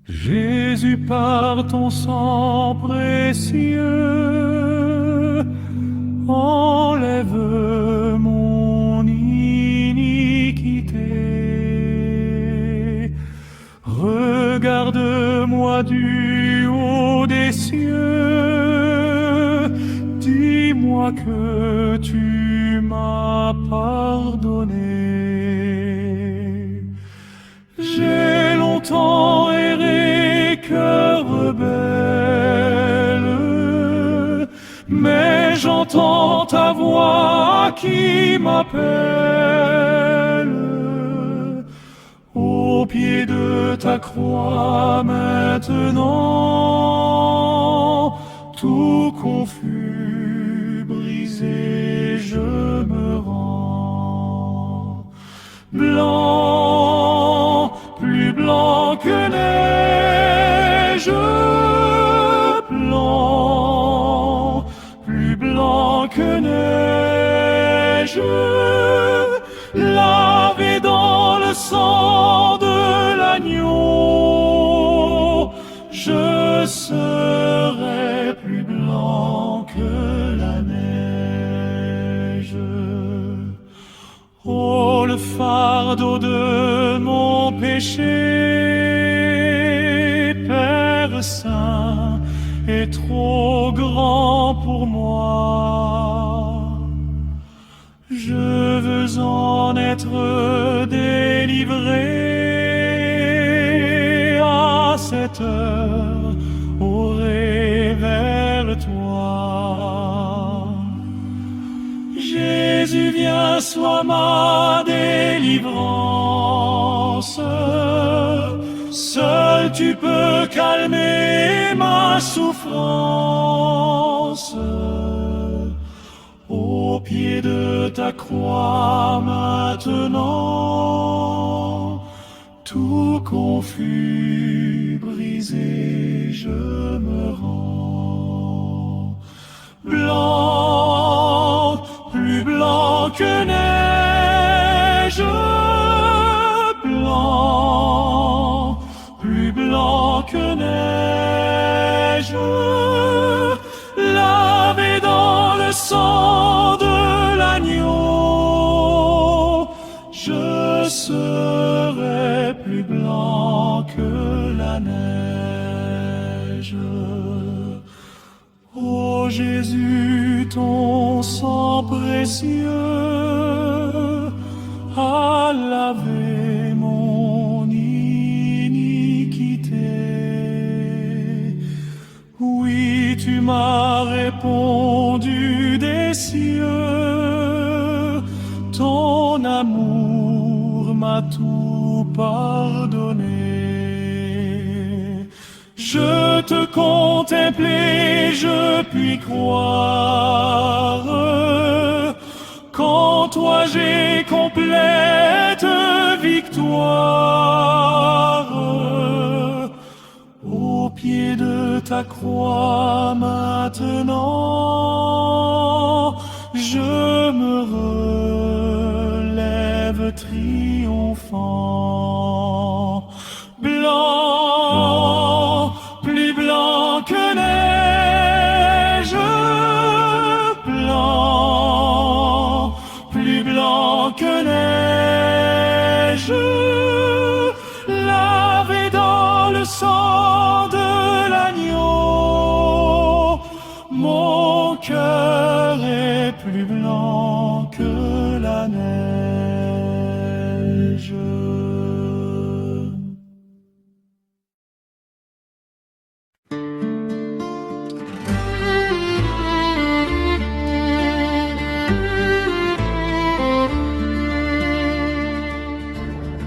Jésus, par ton sang précieux, enlève mon iniquité. Regarde-moi du haut des cieux, dis-moi que tu m'as pardonné. J'ai longtemps erré, cœur rebelle, mais j'entends ta voix qui m'appelle. Au pied de ta croix maintenant, tout confus, brisé, je me rends. Blanc, plus blanc que neige, blanc, plus blanc que neige, lavé dans le sang de l'agneau, je serai plus blanc que la neige. Oh, le fardeau de mon péché, Père Saint, est trop grand pour moi. Je veux en être délivré à cette heure, aurai vers toi. Jésus, viens, sois ma délivrance. Seul tu peux calmer ma souffrance. Au pied de ta croix maintenant, tout confus, brisé, je me rends. Blanc, plus blanc que neige, blanc, plus blanc que neige, lavé dans le sang de l'agneau, je serai plus blanc que la neige. Ô Jésus, ton sang précieux a lavé mon iniquité. Oui, tu m'as répondu des cieux, ton amour m'a tout pardonné. Je te contemplais, je puis croire qu'en toi j'ai complète victoire. Au pied de ta croix maintenant, je me relève triomphant. Blanc, plus blanc que neige, blanc, plus blanc que neige, lavé dans le sang de l'agneau, mon cœur est plus blanc que la neige.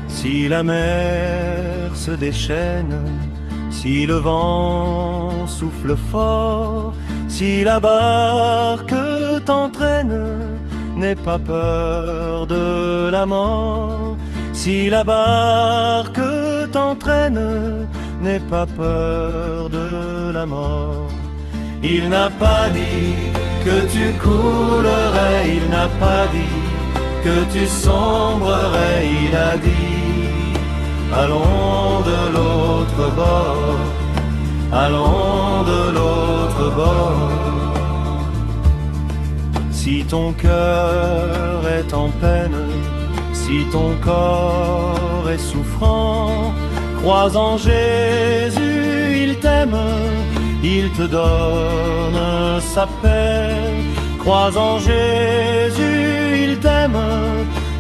Si la mer se déchaîne, si le vent souffle fort, si la barque t'entraîne, n'aie pas peur de la mort. Si la barque t'entraîne, n'aie pas peur de la mort. Il n'a pas dit que tu coulerais, il n'a pas dit que tu sombrerais, il a dit allons de l'autre bord, allons de l'autre bord. Si ton cœur est en peine, si ton corps est souffrant, crois en Jésus, il t'aime, il te donne sa paix. Crois en Jésus, il t'aime,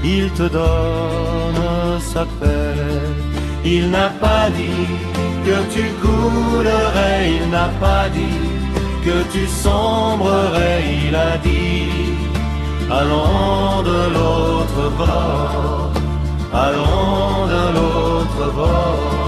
il te donne sa paix. Il n'a pas dit que tu coulerais, il n'a pas dit que tu sombrerais, il a dit allons de l'autre bord, allons de l'autre bord.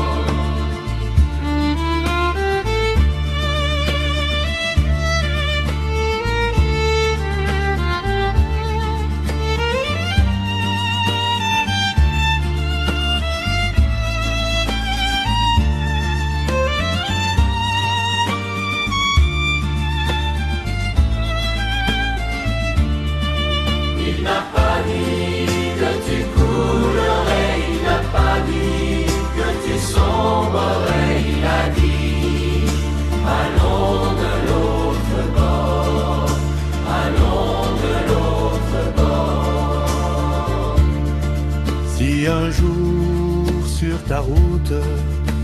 Il n'a pas dit que tu coulerais, il n'a pas dit que tu sombrerais, il a dit allons de l'autre bord, allons de l'autre bord. Si un jour sur ta route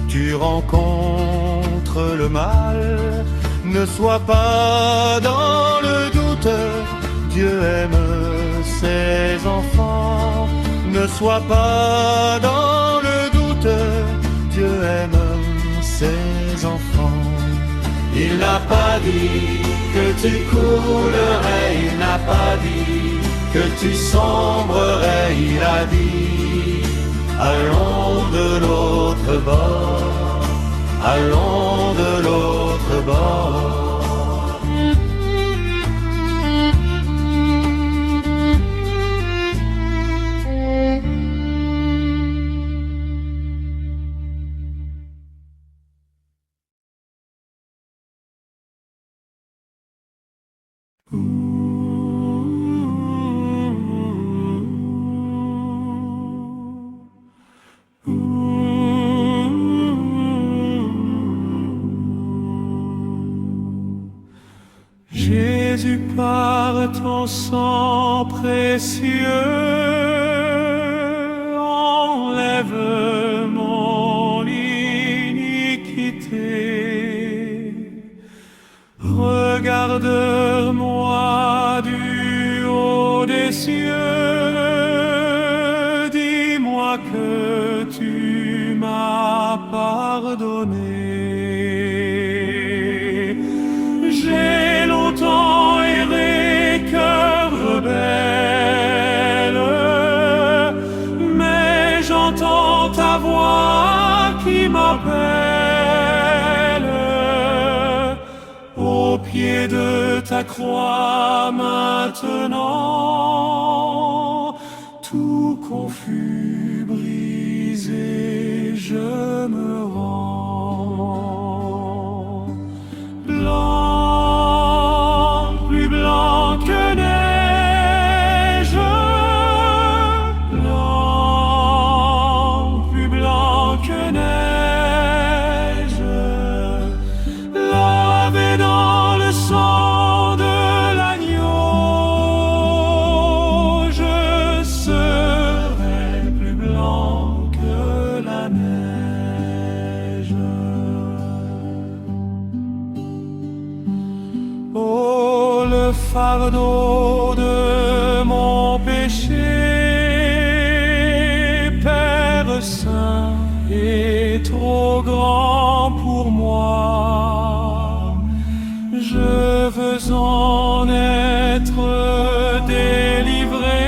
tu rencontres le mal, ne sois pas dans le doute, Dieu aime ses enfants. Ne sois pas dans le doute, Dieu aime ses enfants. Il n'a pas dit que tu coulerais, il n'a pas dit que tu sombrerais, il a dit allons de l'autre bord, allons de l'autre bord. Jésus, par ton sang précieux, enlève mon iniquité. Regarde-moi du haut des cieux, dis-moi que tu m'as pardonné. J'ai longtemps erré, cœur rebelle, mais j'entends ta voix qui m'appelle. Au pied de ta croix maintenant, tout confus, brisé, je me rends. Blanc, plus blanc que neige, blanc, plus blanc que neige, lavé dans le sang de l'agneau, je serai plus blanc que la neige. Oh, le fardeau de mon péché, Père Saint, est trop grand pour moi. Je veux en être délivré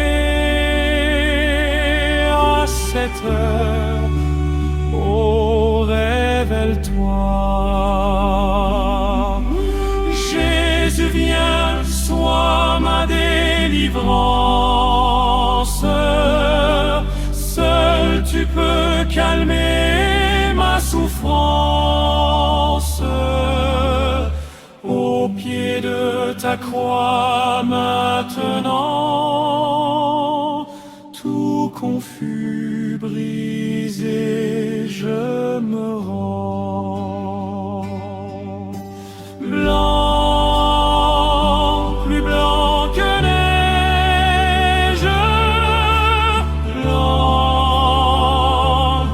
à cette heure. Oh, révèle-toi. Jésus, viens, sois ma délivrance. Seul tu peux calmer ma souffrance. au pied de ta croix maintenant. Tout confus, brisé, je me rends. Blanc, plus blanc que neige, blanc,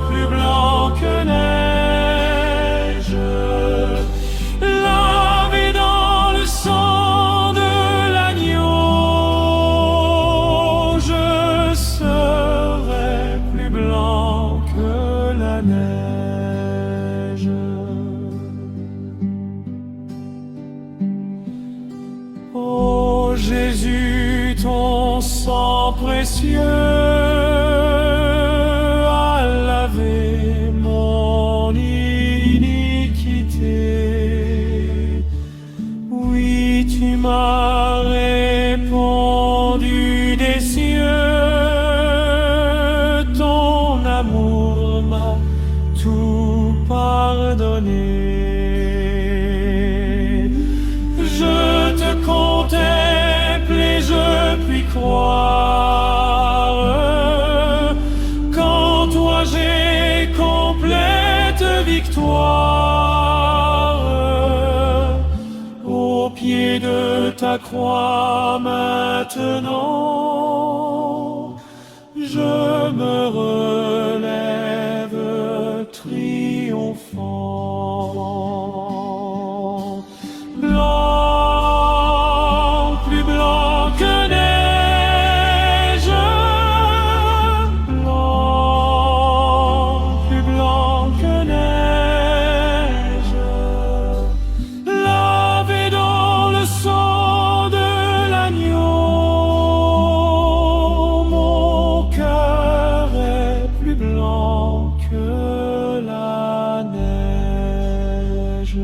plus blanc que neige, lavé dans le sang de l'agneau, je serai plus blanc que la neige. Ô Jésus, ton sang précieux a lavé mon iniquité. Oui, tu m'as répondu des cieux, ton amour m'a tout pardonné. Je te contemple et je puis croire qu'en toi j'ai complète victoire. Au pied de ta croix maintenant, je me relève triomphant. Blanc, plus blanc que neige, blanc, plus blanc que neige, lavé dans le sang de l'agneau, mon cœur est plus blanc que la neige.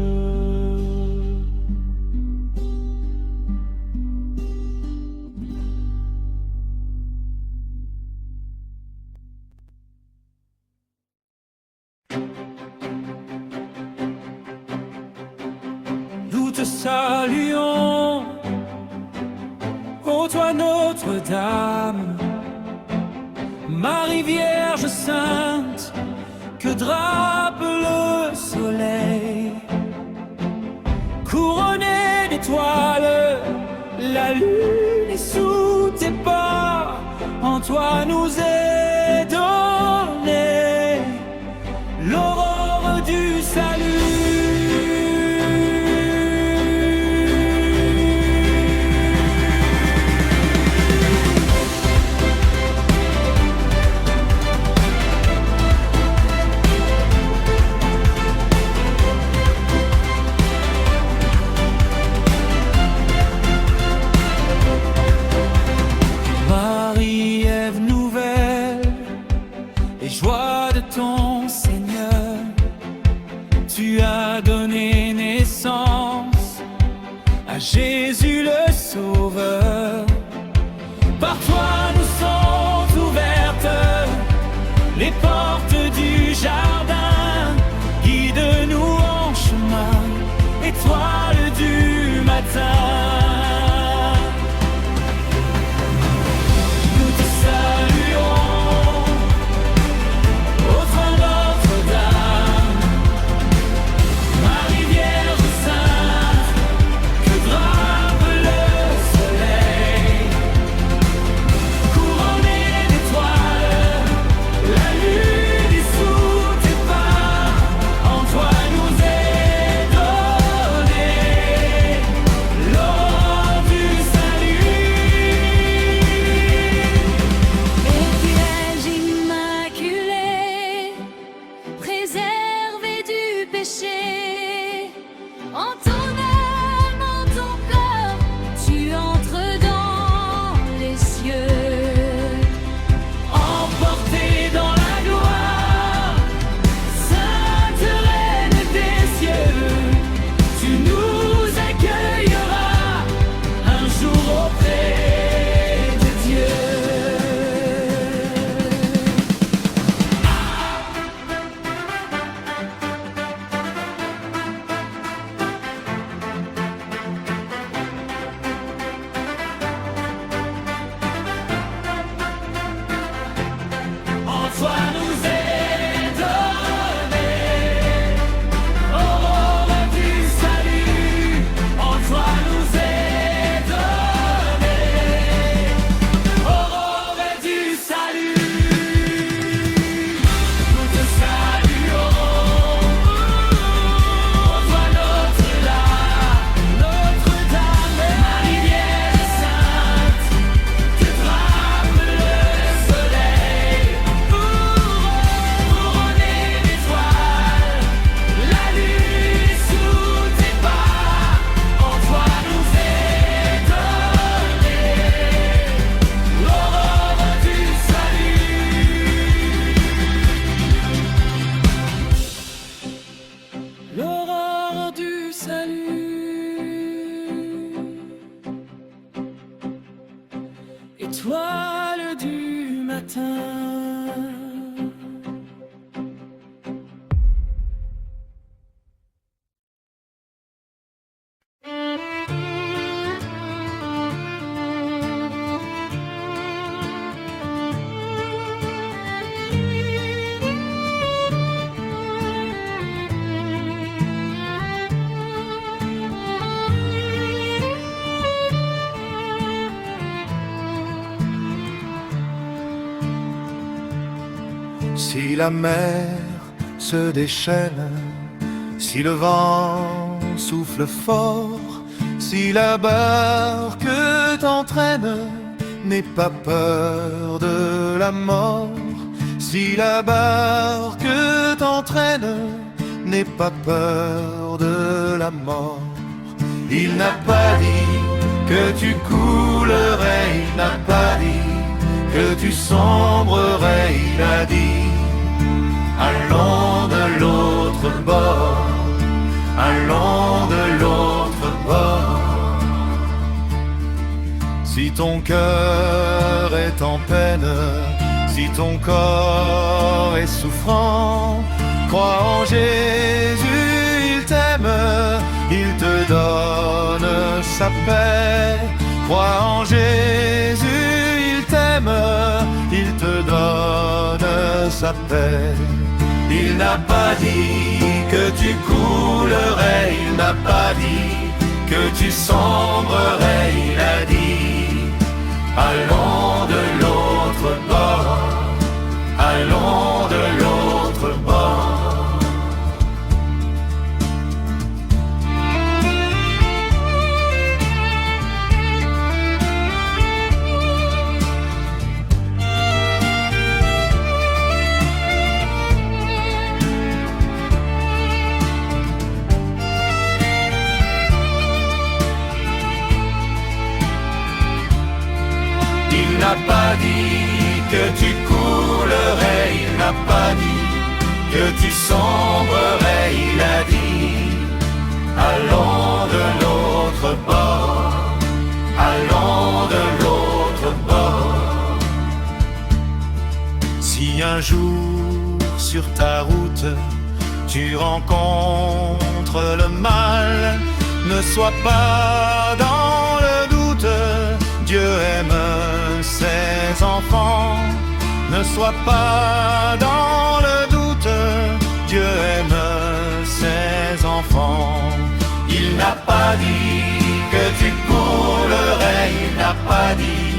Nous te saluons, ô toi Notre-Dame, Marie Vierge Sainte, que drape le soleil. Couronnée d'étoiles, la lune est sous tes pas, en toi nous est donnée l'aurore du salut. Marie-Ève nouvelle et joie de ton Seigneur, tu as donné naissance à Jésus le Sauveur. Par toi nous sont ouvertes les portes du jardin, guide-nous en chemin, étoile du matin. Marie Vierge Sainte, que drape le soleil. l'étoile du matin. Si la mer se déchaîne, si le vent souffle fort, si la barque t'entraîne, n'aie pas peur de la mort. Si la barque t'entraîne, n'aie pas peur de la mort. Il n'a pas dit que tu coulerais, il n'a pas dit que tu sombrerais, il a dit allons de l'autre bord, allons de l'autre bord. Si ton cœur est en peine, si ton corps est souffrant, crois en Jésus, il t'aime, il te donne sa paix. Crois en Jésus, il t'aime, il te donne sa paix. Il n'a pas dit que tu coulerais, il n'a pas dit que tu sombrerais, il a dit allons de l'autre bord, allons de l'autre bord. Il n'a pas dit que tu coulerais, il n'a pas dit que tu sombrerais, il a dit allons de l'autre bord, allons de l'autre bord. Si un jour sur ta route tu rencontres le mal, ne sois pas dans le doute, Dieu aime ses enfants. Ne sois pas dans le doute, Dieu aime ses enfants. Il n'a pas dit que tu coulerais, il n'a pas dit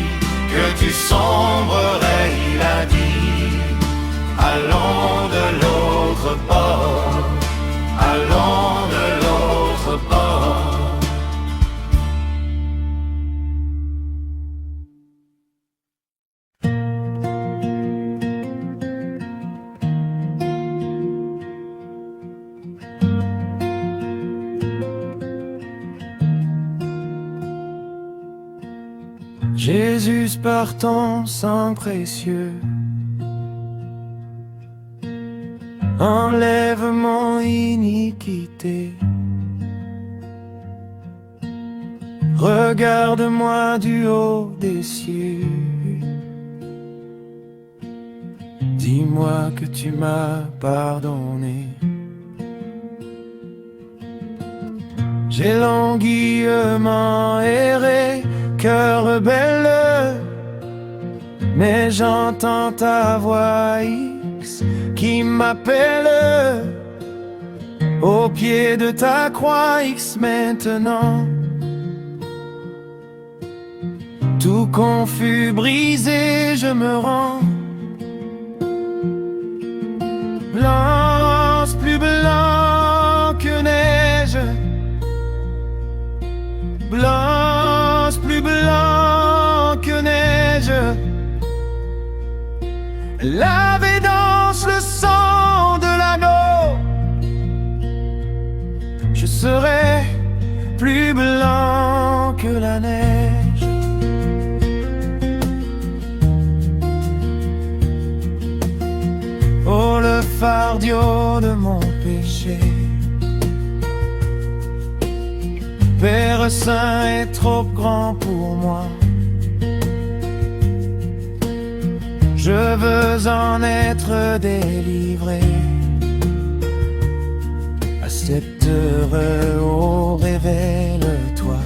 que tu sombrerais, il a dit allons de l'autre bord, allons de l'autre bord. Jésus par ton sang précieux, enlève mon iniquité. Regarde-moi du haut des cieux, dis-moi que tu m'as pardonné. J'ai longuement erré, cœur rebelle, mais j'entends ta voix X qui m'appelle. Au pied de ta croix X maintenant, tout confus, brisé, je me rends. Blanc, plus blanc que neige, blanc, plus blanc que neige, lavé dans le sang de l'agneau, je serai plus blanc que la neige. Oh, le fardeau de mon péché, Père Saint, est trop grand pour moi. Je veux en être délivré. Accepte heureux, oh révèle-toi.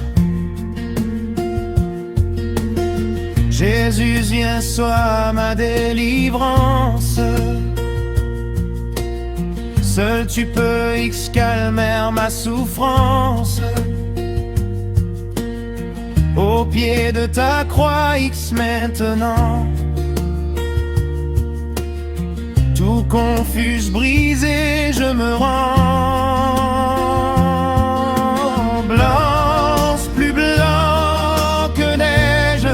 Jésus, viens, sois ma délivrance. Seul tu peux calmer ma souffrance. Au pied de ta croix, maintenant. Tout confus, brisé, je me rends. Blanc, plus blanc que neige.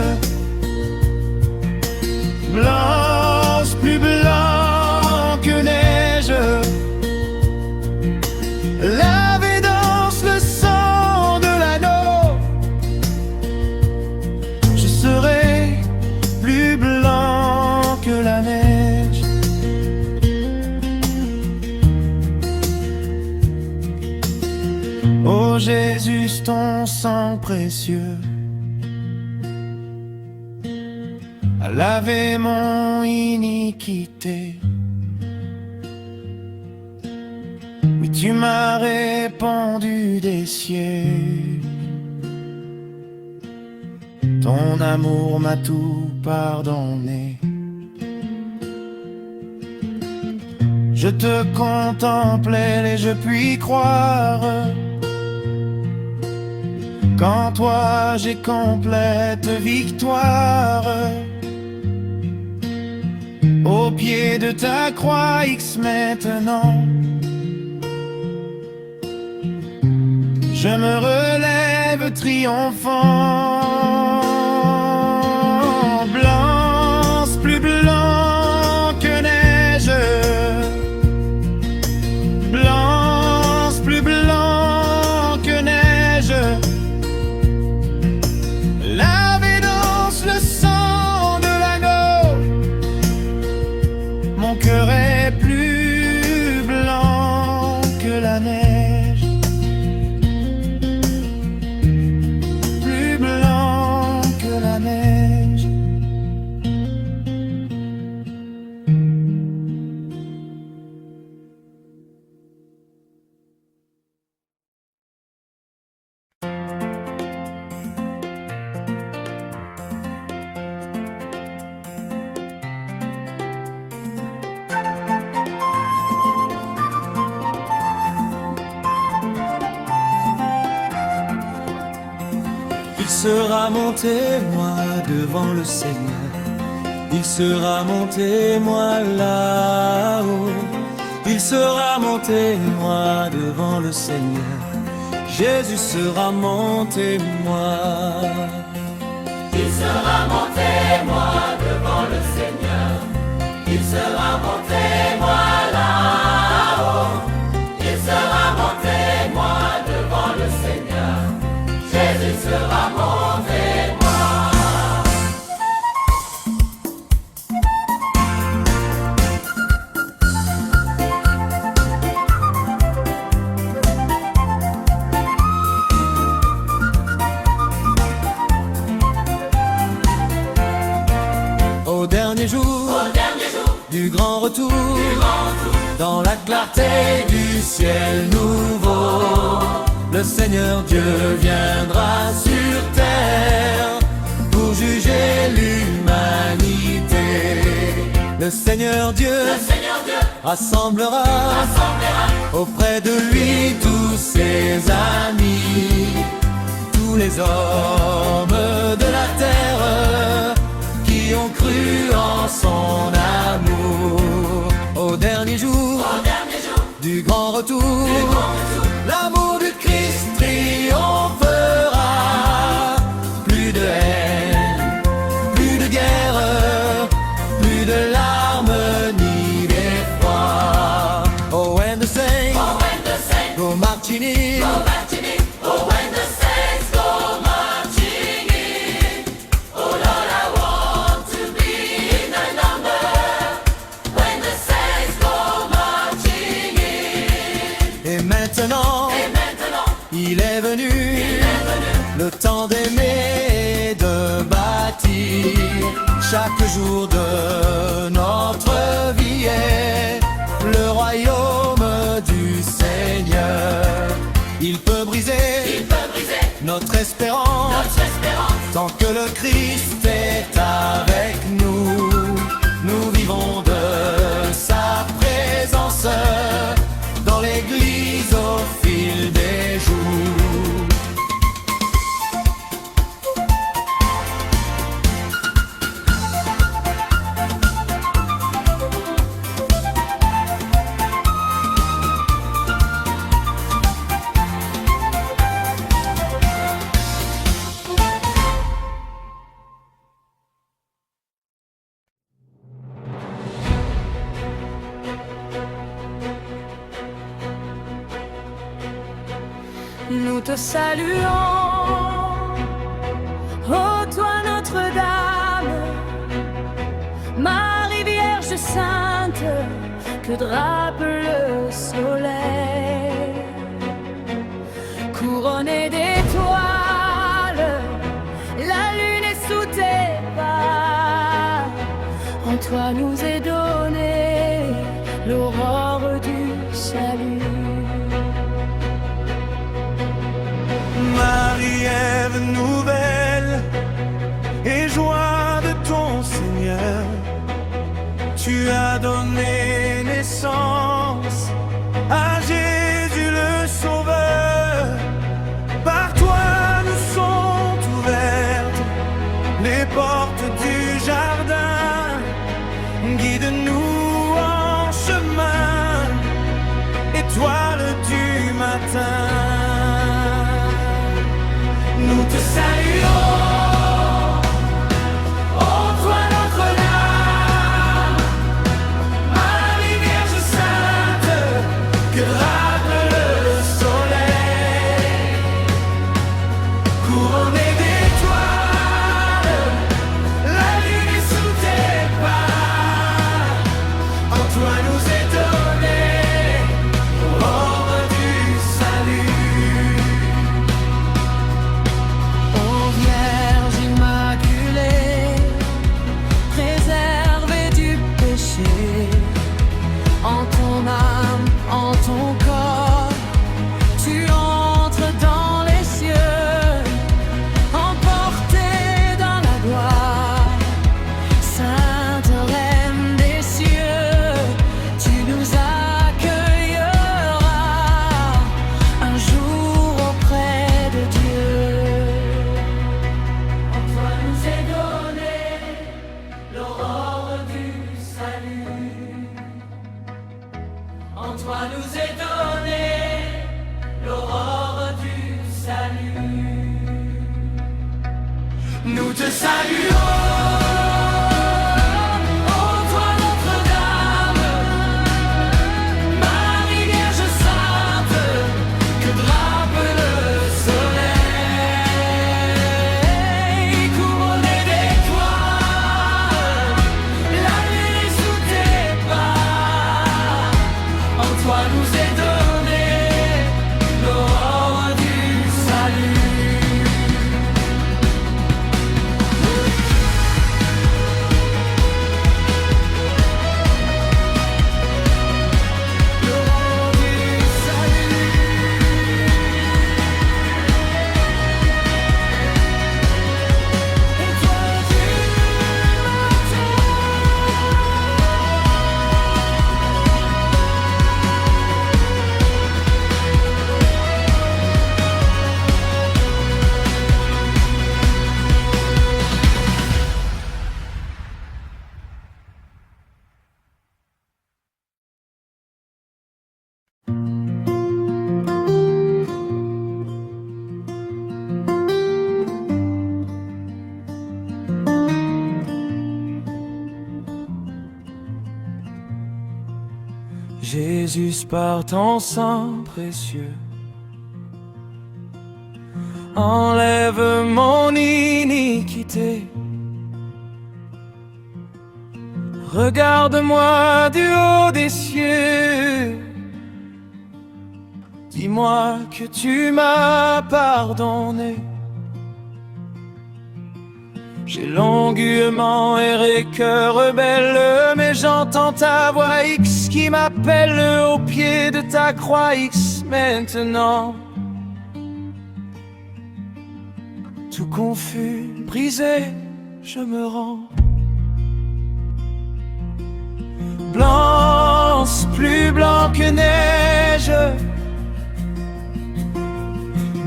Blanc, plus blanc que neige. Lavé dans le sang de l'agneau, je serai plus blanc que la neige. Oh Jésus, ton sang précieux a lavé mon iniquité. Oui, tu m'as répandu des cieux. Ton amour m'a tout pardonné. Je te contemplais et je puis croire qu'en toi j'ai complète victoire. Au pied de ta croix, maintenant, je me relève triomphant. Blanc, plus blanc que neige. Blanc, plus blanc que neige. Lavé dans le sang de l'agneau, mon cœur est plus blanc que la neige. Plus blanc que la neige. Il sera mon témoin devant le Seigneur. Il sera mon témoin là-haut. Il sera mon témoin devant le Seigneur. Jésus sera mon témoin. Il sera mon témoin devant le Seigneur. Il sera mon témoin là-haut. Il sera mon témoin devant le Seigneur. Jésus sera mon témoin. Au dernier jour du grand retour, dans la clarté du ciel nouveau, le Seigneur Dieu viendra sur terre pour juger l'humanité. Le Seigneur Dieu rassemblera auprès de lui tous ses amis, tous les hommes de la terre qui ont cru en son amour. Au dernier jour du grand retour, l'amour du Christ triomphera. Plus de haine, plus de guerre, plus de larmes ni d'effroi. Oh, when the saints go marching in, Oh, when the saints go marching in, oh Lord, I want to be in the number. le temps d'aimer et de bâtir. Chaque jour de notre vie est le royaume du Seigneur. Il peut briser notre espérance, tant que le Christ est avec nous. Nous vivons de sa présence dans l'église au fil des jours. Nous te saluons, ô toi Notre-Dame, Marie Vierge Sainte, que drape le soleil. Couronnée d'étoiles, la lune est sous tes pas. En toi nous est donnée l'aurore du salut. Marie-Ève nouvelle et joie de ton Seigneur, tu as donné naissance à Jésus le Sauveur. Par toi nous sont ouvertes les portes du jardin. Guide-nous en chemin, étoile du matin. Nous te saluons, ô toi Notre-Dame, Marie Vierge Sainte, que drape le soleil. Couronnée d'étoiles, la lune est sous tes pas. En toi nous est donné l'aurore du salut. En ton âme, en ton corps, tu entres dans les cieux, emporté dans la gloire. Sainte Reine des cieux, tu nous accueilleras un jour auprès de Dieu. En toi nous est donné l'aurore du salut. En toi nous est donné l'aurore du salut. Nous te saluons, ô toi Notre-Dame, Marie Vierge Sainte, que drape le soleil. Couronnée d'étoiles, la lune est sous tes pas. En toi nous est donné l'aurore du salut. L'aurore du salut. Étoile du matin. Jésus, par ton sang précieux, enlève mon iniquité. Regarde-moi du haut des cieux, dis-moi que tu m'as pardonné. J'ai longuement erré, cœur rebelle, mais j'entends ta voix X qui m'appelle au pied de ta croix X. Maintenant, tout confus, brisé, je me rends. Blanc, plus blanc que neige.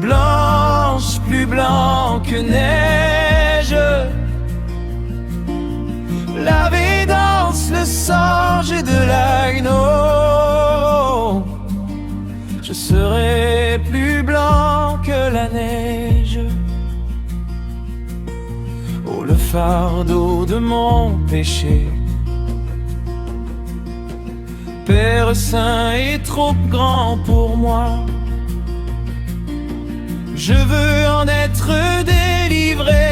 Blanche, plus blanc que neige. Lavé dans le sang de l'agneau, je serai plus blanc que la neige. Oh, le fardeau de mon péché, Père Saint, est trop grand pour moi. Je veux en être délivré.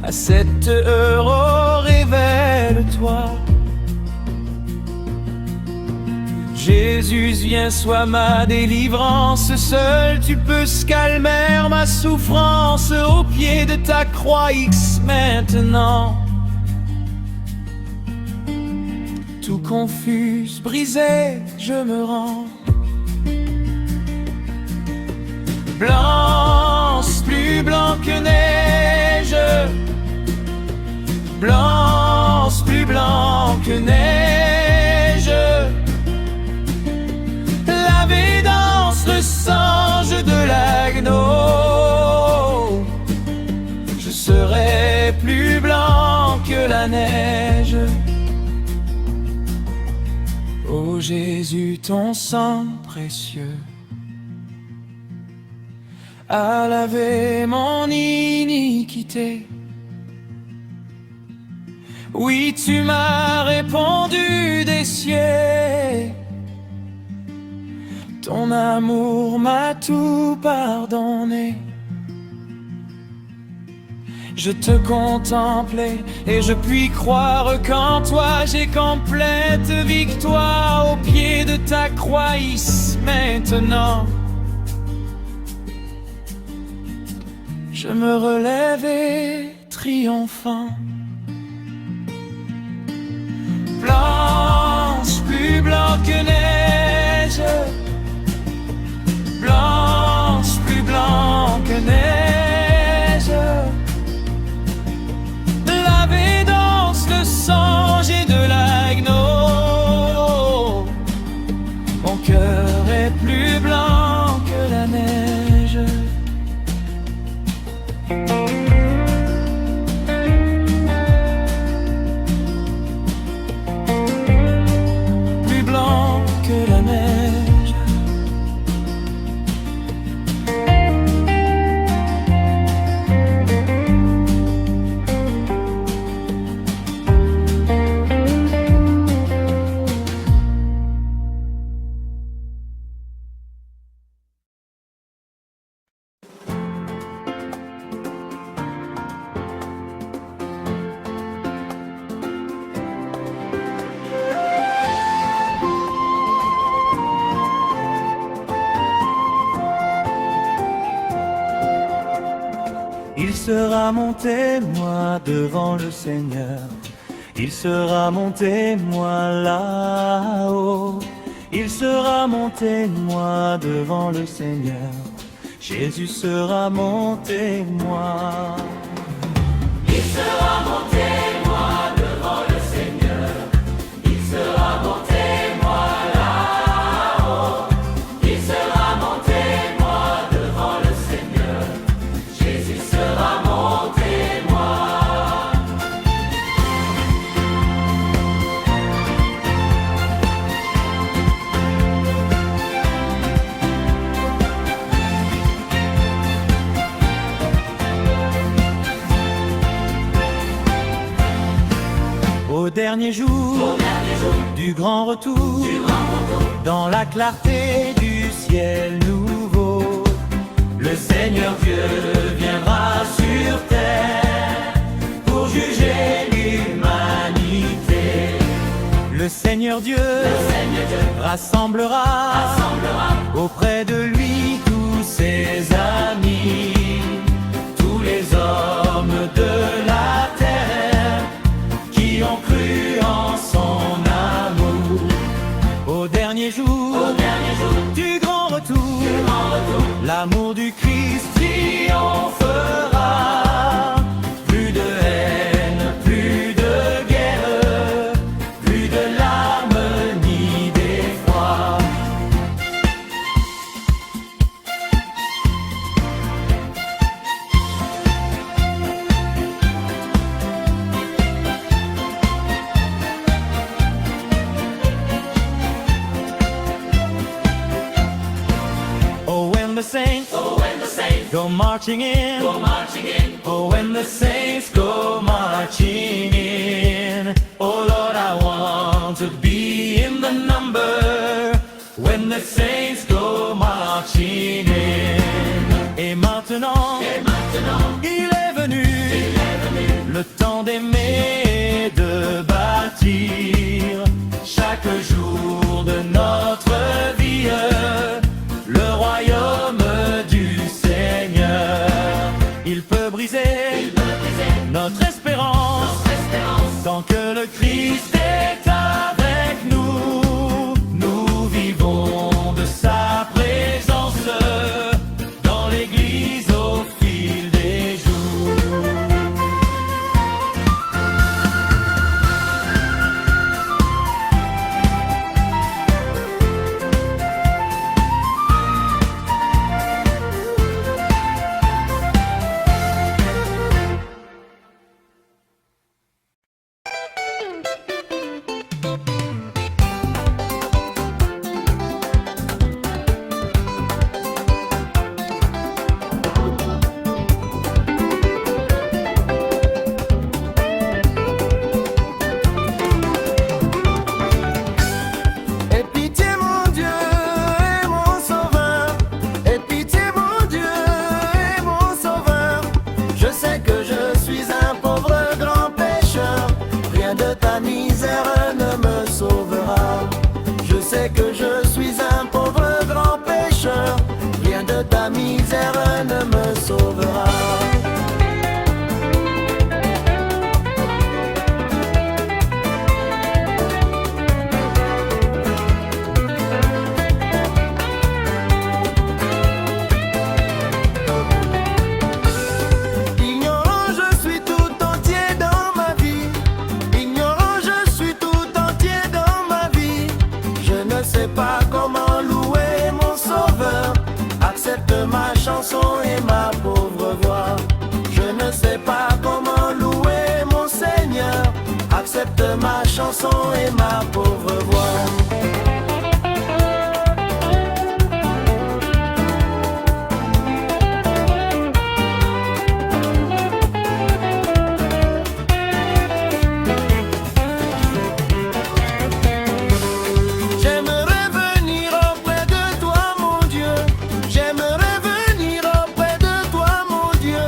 À cette heure, oh, révèle-toi. Jésus, viens, sois ma délivrance. Seul tu peux calmer ma souffrance. Au pied de ta croix X maintenant. Tout confus, brisé, je me rends. Blanche, plus blanc que neige. Blanche, plus blanc que neige. Lavé dans le sang de l'agneau, je serai plus blanc que la neige. Ô Jésus, ton sang précieux a lavé mon iniquité. Oui, tu m'as répondu des cieux. Ton amour m'a tout pardonné. Je te contemplais et je puis croire qu'en toi j'ai complète victoire. Au pied de ta croix maintenant, je me relève et triomphant. Blanche, plus blanc que neige. Blanche, plus blanc que neige. Lavé dans le sang de l'agneau, mon cœur est plus blanc que la neige. Plus blanc que la neige. Il sera mon témoin devant le Seigneur. Il sera mon témoin là-haut. Il sera mon témoin devant le Seigneur. Jésus sera mon témoin. Il sera mon témoin devant le Seigneur. Il sera mon témoin là-haut. Il sera mon témoin devant le Seigneur. Jésus sera mon témoin. Au dernier jour du grand retour, dans la clarté du ciel nouveau, le Seigneur Dieu viendra sur terre pour juger l'humanité. Le Seigneur Dieu rassemblera auprès de lui tous ses amis, tous les hommes de la terre qui ont cru en son amour. Au dernier jour du grand retour, l'amour du Christ triomphera. Plus de haine, plus de guerre, plus de larmes ni d'effroi. Oh, when the saints go marching in, oh, when the saints go marching in. Oh Lord, I want to be in the number when the saints go marching in. Et maintenant, il est venu le temps d'aimer et de bâtir chaque jour de notre vie le royaume du Seigneur. Il peut briser notre espérance tant que le Christ est avec nous. Nous vivons de sa présence dans l'église au fil des jours. Aie pitié mon Dieu et mon sauveur, aie pitié mon Dieu et mon sauveur. Je sais que je suis un pauvre grand pécheur, rien de ta misère ne me sauvera. Je sais que je suis un pauvre grand pécheur, rien de ta misère ne me sauvera. Ignorant je suis tout entier dans ma vie, ignorant je suis tout entier dans ma vie. Je ne sais pas comment louer mon sauveur, accepte ma chanson et ma pauvre voix. Je ne sais pas comment louer mon Seigneur, accepte ma chanson et ma pauvre voix. J'aimerais venir auprès de toi mon Dieu, j'aimerais venir auprès de toi mon Dieu,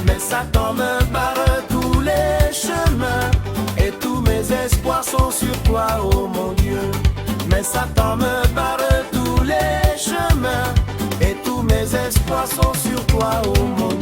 mais Satan me barre tous les chemins et tous mes espoirs sont sur toi oh mon Dieu. Mais Satan me barre tous les chemins et tous mes espoirs sont sur toi oh mon Dieu.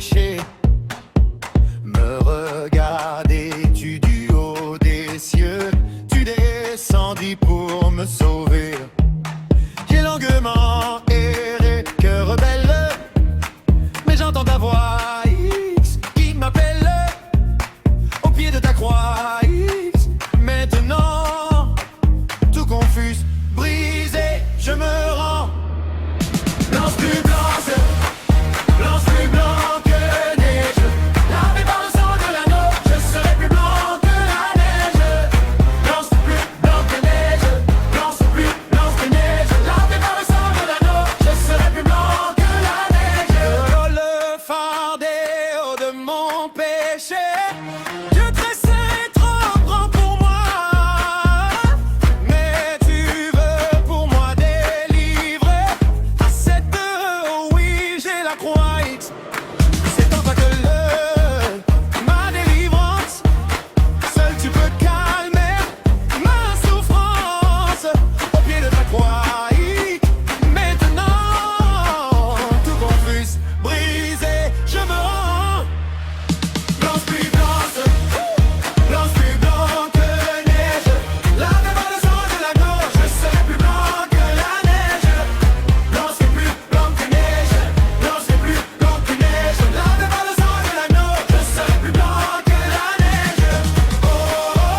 péché. Me regardais-tu du haut des cieux? Tu descendis pour me sauver. J'ai longuement erré, cœur rebelle, mais j'entends ta voix X qui m'appelle au pied de ta croix X. Maintenant, tout confus, brisé, je me rends. Blanche plus blanche, blanche plus blanc que neige. Lavé par le sang de l'anneau, je serai plus blanc que la neige. Blanche plus blanc que neige, blanche plus blanche que neige. Lavé par le sang de l'anneau, je serai plus blanc que la neige. Oh, le fardeau de mon péché, Dieu très saint est trop grand pour moi. Mais tu veux pour moi délivrer. À cette heure, oh oui, j'ai la croix X. C'est en toi que ma délivrance. Seul tu peux calmer ma souffrance. Au pied de ta croix X. Maintenant, tout confus, brisé, je me rends. Blanche plus blanche, blanche plus blanc que neige. Lavé par le sang de l'agneau, je serai plus blanc que la neige. Blanche plus blanc que neige, blanche plus blanc que neige. Lavé par le sang de l'agneau, je serai plus blanc que la neige. Oh, oh,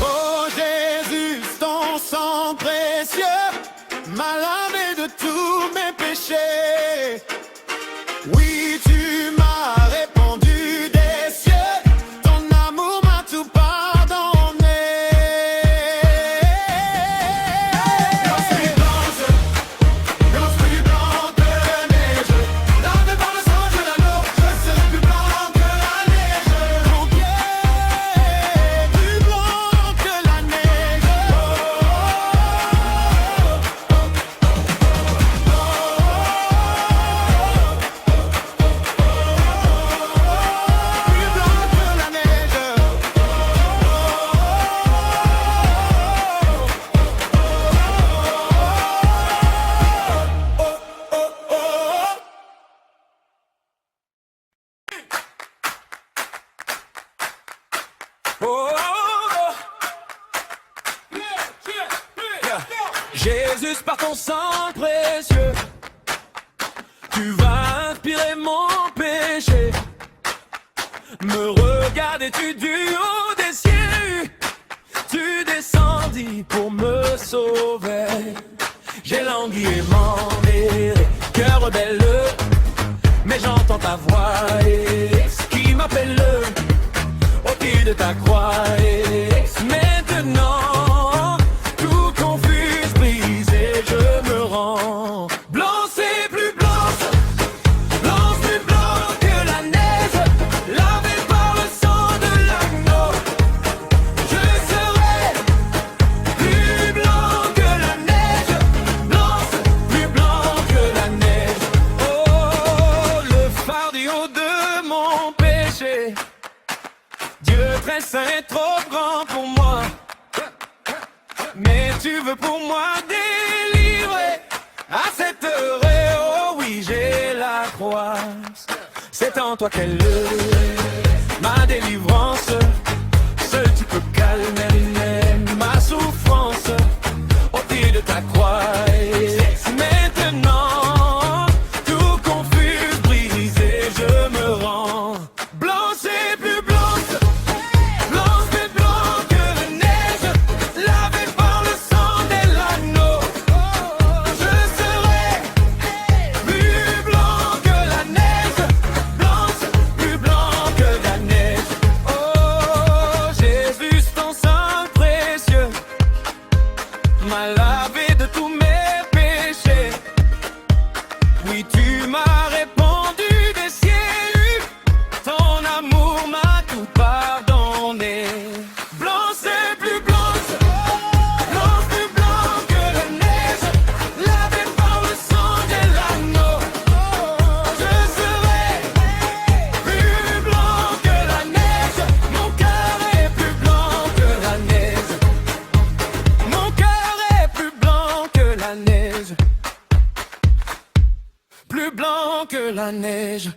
oh Jésus, ton sang précieux m'a lavé de tous mes péchés. Oui, tu m'as répandu des cieux, ton amour m'a tout pardonné. Blanche plus blanche, blanche plus blanc que neige. Lavé par le sang de l'anneau, je serai plus blanc que la neige. Mon pied plus blanc que la neige. Plus blanc que la neige. Oh, Jésus, par ton sang précieux, tu vas inspirer mon péché. Me regardais-tu du haut des cieux? Tu descendis pour me sauver. J'ai langui et m'enverré, cœur rebelle, mais j'entends ta voix qui m'appelle au pied de ta croix. Maintenant, tout confus, brisé, je me rends. Blanc, c'est plus blanche, blanche plus blanc que la neige. Lavé par le sang de l'agneau, je serai plus blanc que la neige. Blanche, plus blanc que la neige. Oh, le fardeau de mon péché, Dieu très saint est trop grand pour moi. Mais tu veux pour moi délivrer. À cette heure, oh oui, j'ai la croix. C'est en toi qu'elle est ma délivrance. Seul tu peux calmer ma souffrance. Au pied de ta croix. Maintenant, tout confus, brisé, je me rends. Blanc, c'est plus blanche, blanche plus blanc que la neige. Lavé par le sang de l'agneau, je serai plus blanc que la neige. Blanche, plus blanc que la neige. Oh, que la neige.